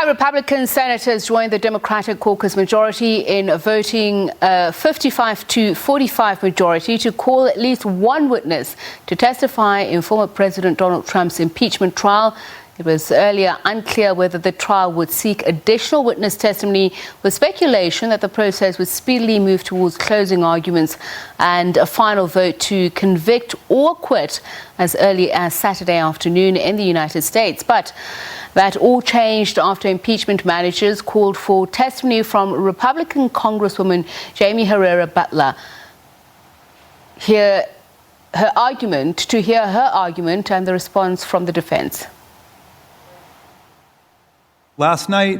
5 Republican senators joined the Democratic Caucus majority in voting 55 to 45 majority to call at least one witness to testify in former President Donald Trump's impeachment trial. It was earlier unclear whether the trial would seek additional witness testimony, with speculation that the process would speedily move towards closing arguments and a final vote to convict or acquit as early as Saturday afternoon in the United States. But that all changed after impeachment managers called for testimony from Republican Congresswoman Jaime Herrera Butler. To hear her argument and the response from the defense. Last night,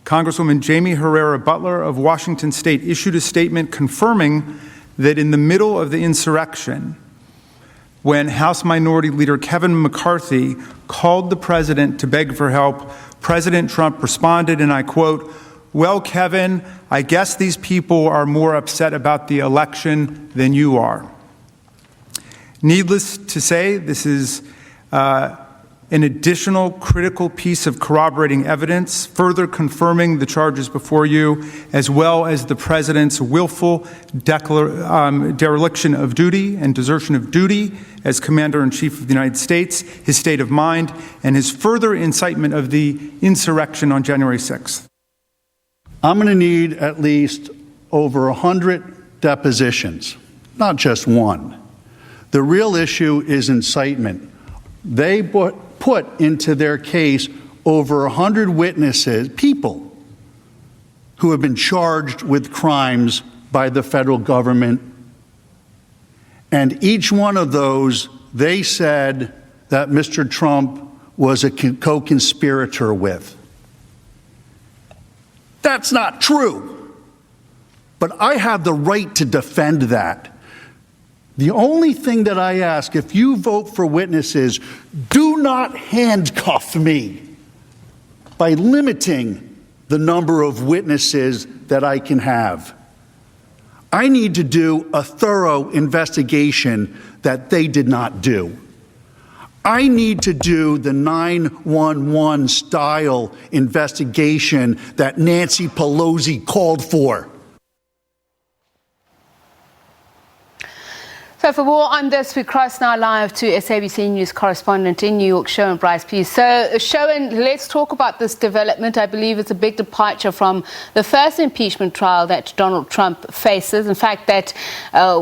Congresswoman Jaime Herrera Butler of Washington State issued a statement confirming that in the middle of the insurrection, when House Minority Leader Kevin McCarthy called the president to beg for help, President Trump responded, and I quote, "Well, Kevin, I guess these people are more upset about the election than you are." Needless to say, this is an additional critical piece of corroborating evidence, further confirming the charges before you, as well as the president's willful dereliction of duty and desertion of duty as Commander-in-Chief of the United States, his state of mind, and his further incitement of the insurrection on January 6th. I'm going to need at least over 100 depositions, not just one. The real issue is incitement. They put into their case over 100 witnesses, people who have been charged with crimes by the federal government. And each one of those, they said that Mr. Trump was a co-conspirator with. That's not true. But I have the right to defend that. The only thing that I ask, if you vote for witnesses, do not handcuff me by limiting the number of witnesses that I can have. I need to do a thorough investigation that they did not do. I need to do the 911 style investigation that Nancy Pelosi called for. So for more on this, we cross now live to SABC News Correspondent in New York, Sherwin Bryce-Pease. So, Sherwin, let's talk about this development. I believe it's a big departure from the first impeachment trial that Donald Trump faces. In fact, that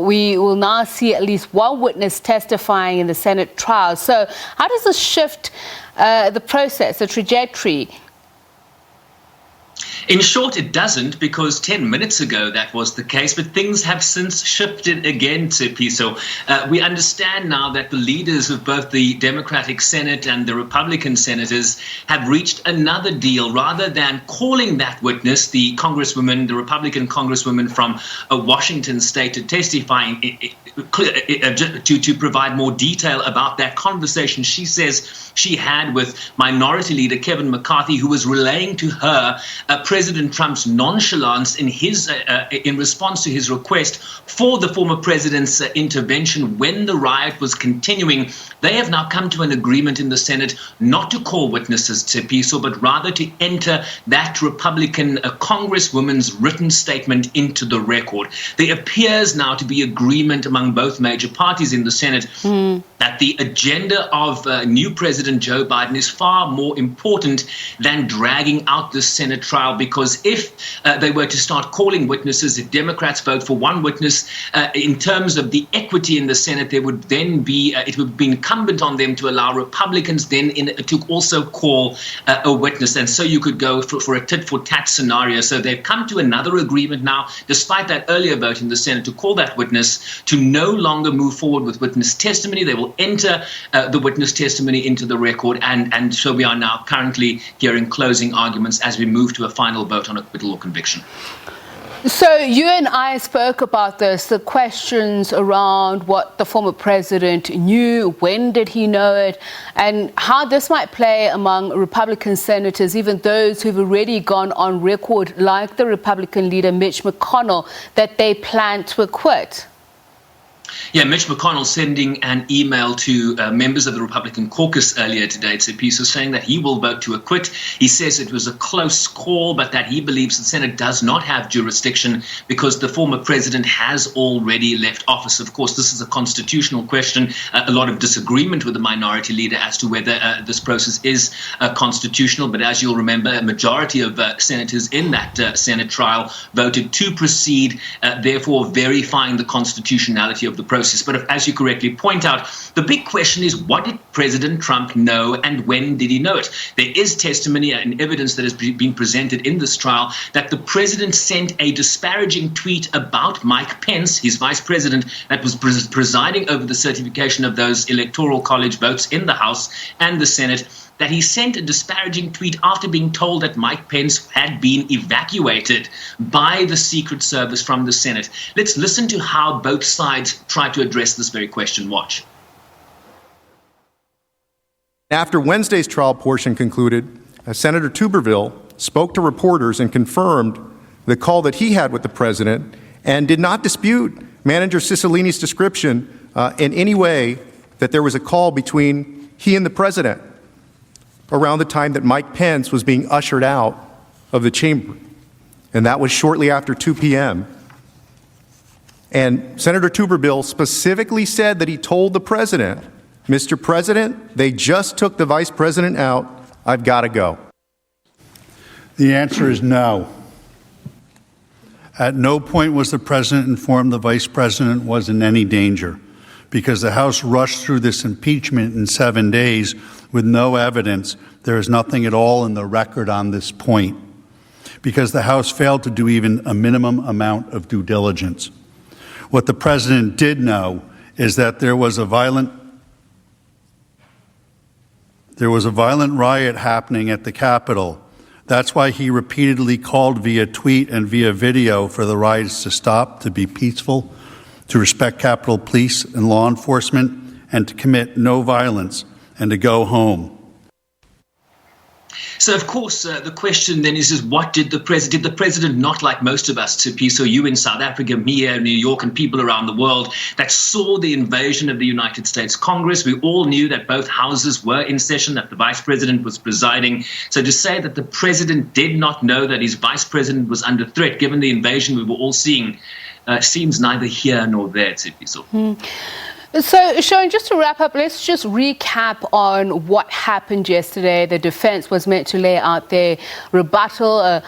we will now see at least one witness testifying in the Senate trial. So how does this shift the process, the trajectory? In short, it doesn't, because 10 minutes ago that was the case, but things have since shifted again, So we understand now that the leaders of both the Democratic Senate and the Republican senators have reached another deal. Rather than calling that witness, the Republican Congresswoman from Washington State, to testify to provide more detail about that conversation she says she had with Minority Leader Kevin McCarthy, who was relaying to her President Trump's nonchalance in response to his request for the former president's intervention when the riot was continuing. They have now come to an agreement in the Senate not to call witnesses to Peace, but rather to enter that Republican Congresswoman's written statement into the record. There appears now to be agreement among both major parties in the Senate that the agenda of new President Joe Biden is far more important than dragging out the Senate trial, because if they were to start calling witnesses, if Democrats vote for one witness, in terms of the equity in the Senate, there would then be, it would be incumbent on them to allow Republicans then to also call a witness. And so you could go for a tit-for-tat scenario. So they've come to another agreement now, despite that earlier vote in the Senate, to call that witness, to no longer move forward with witness testimony. They will enter the witness testimony into the record. And so we are now currently hearing closing arguments as we move to a final vote on acquittal or conviction. So you and I spoke about this, the questions around what the former president knew, when did he know it, and how this might play among Republican senators, even those who've already gone on record, like the Republican leader Mitch McConnell, that they plan to acquit. Yeah, Mitch McConnell sending an email to members of the Republican Caucus earlier today, so saying that he will vote to acquit. He says it was a close call, but that he believes the Senate does not have jurisdiction because the former president has already left office. Of course, this is a constitutional question. A lot of disagreement with the minority leader as to whether this process is constitutional. But as you'll remember, a majority of senators in that Senate trial voted to proceed, therefore verifying the constitutionality of the process. But as you correctly point out, the big question is, what did President Trump know and when did he know it? There is testimony and evidence that has been presented in this trial that the president sent a disparaging tweet about Mike Pence, his vice president, that was presiding over the certification of those electoral college votes in the House and the Senate, that he sent a disparaging tweet after being told that Mike Pence had been evacuated by the Secret Service from the Senate. Let's listen to how both sides try to address this very question. Watch. After Wednesday's trial portion concluded, Senator Tuberville spoke to reporters and confirmed the call that he had with the president and did not dispute Manager Cicilline's description in any way that there was a call between he and the president around the time that Mike Pence was being ushered out of the chamber. And that was shortly after 2 p.m. And Senator Tuberville specifically said that he told the president, Mr. President, they just took the vice president out. I've got to go. The answer is no. At no point was the president informed the vice president was in any danger, because the House rushed through this impeachment in 7 days with no evidence. There is nothing at all in the record on this point, because the House failed to do even a minimum amount of due diligence. What the president did know is that there was a violent riot happening at the Capitol. That's why he repeatedly called via tweet and via video for the riots to stop, to be peaceful, to respect Capitol Police and law enforcement, and to commit no violence, and to go home. So, of course, the question then is what did the president not, like most of us, so you in South Africa, me here in New York, and people around the world that saw the invasion of the United States Congress? We all knew that both houses were in session, that the vice president was presiding. So to say that the president did not know that his vice president was under threat, given the invasion we were all seeing, seems neither here nor there, Tshepiso. So, Sherwin, just to wrap up, let's just recap on what happened yesterday. The defense was meant to lay out their rebuttal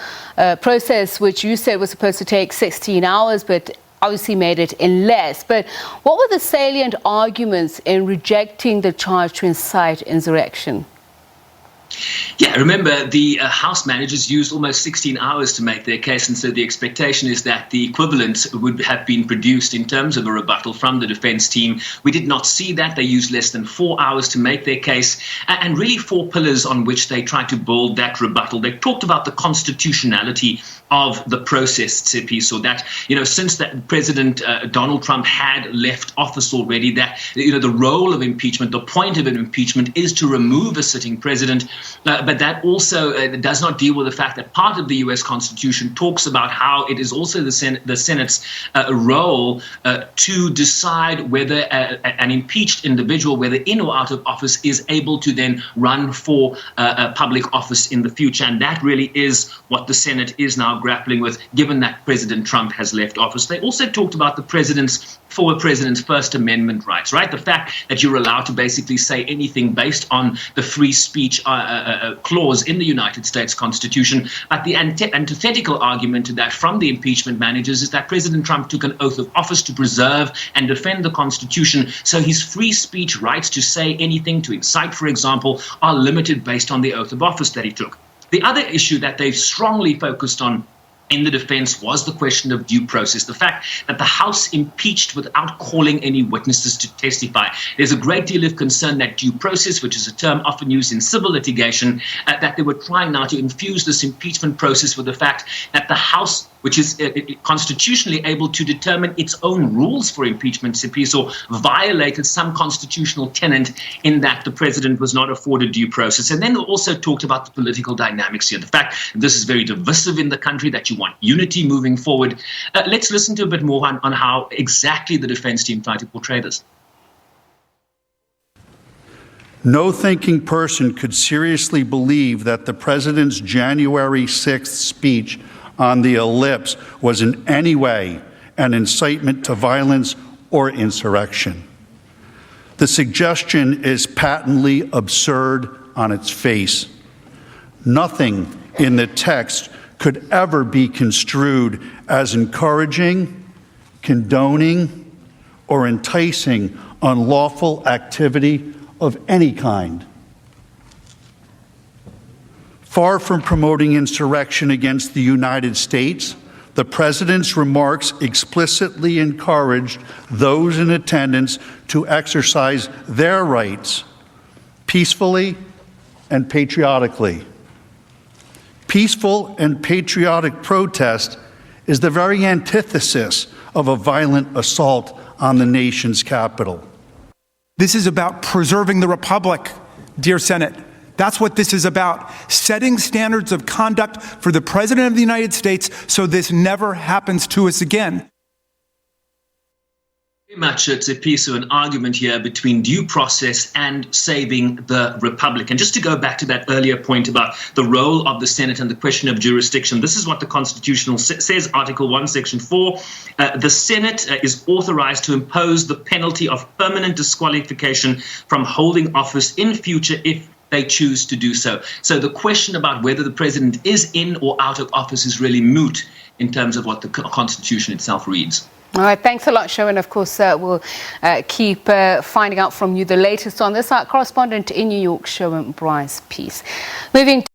process, which you said was supposed to take 16 hours, but obviously made it in less. But what were the salient arguments in rejecting the charge to incite insurrection? Yeah, remember, the House managers used almost 16 hours to make their case, and so the expectation is that the equivalent would have been produced in terms of a rebuttal from the defense team. We did not see that. They used less than 4 hours to make their case, and really 4 pillars on which they tried to build that rebuttal. They talked about the constitutionality of the process, Tshepiso, that, since that President Donald Trump had left office already, that, the role of impeachment, the point of an impeachment is to remove a sitting president. But that also does not deal with the fact that part of the U.S. Constitution talks about how it is also the Senate's role to decide whether an impeached individual, whether in or out of office, is able to then run for a public office in the future. And that really is what the Senate is now grappling with, given that President Trump has left office. They also talked about the former president's First Amendment rights, right? The fact that you're allowed to basically say anything based on the free speech clause in the United States Constitution. But the antithetical argument to that from the impeachment managers is that President Trump took an oath of office to preserve and defend the Constitution, so his free speech rights to say anything, to incite, for example, are limited based on the oath of office that he took. The other issue that they've strongly focused on in the defense was the question of due process, the fact that the House impeached without calling any witnesses to testify. There's a great deal of concern that due process, which is a term often used in civil litigation, that they were trying now to infuse this impeachment process with the fact that the House which is constitutionally able to determine its own rules for impeachment, Sipiso, violated some constitutional tenet in that the president was not afforded due process. And then they also talked about the political dynamics here, the fact that this is very divisive in the country, that you want unity moving forward. Let's listen to a bit more on how exactly the defense team tried to portray this. No thinking person could seriously believe that the president's January 6th speech on the ellipse was in any way an incitement to violence or insurrection. The suggestion is patently absurd on its face. Nothing in the text could ever be construed as encouraging, condoning, or enticing unlawful activity of any kind. Far from promoting insurrection against the United States, the president's remarks explicitly encouraged those in attendance to exercise their rights peacefully and patriotically. Peaceful and patriotic protest is the very antithesis of a violent assault on the nation's capital. This is about preserving the republic, dear Senate. That's what this is about, setting standards of conduct for the President of the United States so this never happens to us again. Very much it's a piece of an argument here between due process and saving the republic. And just to go back to that earlier point about the role of the Senate and the question of jurisdiction, this is what the Constitution says, Article 1, Section 4. The Senate is authorized to impose the penalty of permanent disqualification from holding office in future if they choose to do so. So the question about whether the president is in or out of office is really moot in terms of what the Constitution itself reads. All right, thanks a lot, Sherwin. Of course, we'll keep finding out from you the latest on this. Our correspondent in New York, Sherwin Bryce-Pease. Moving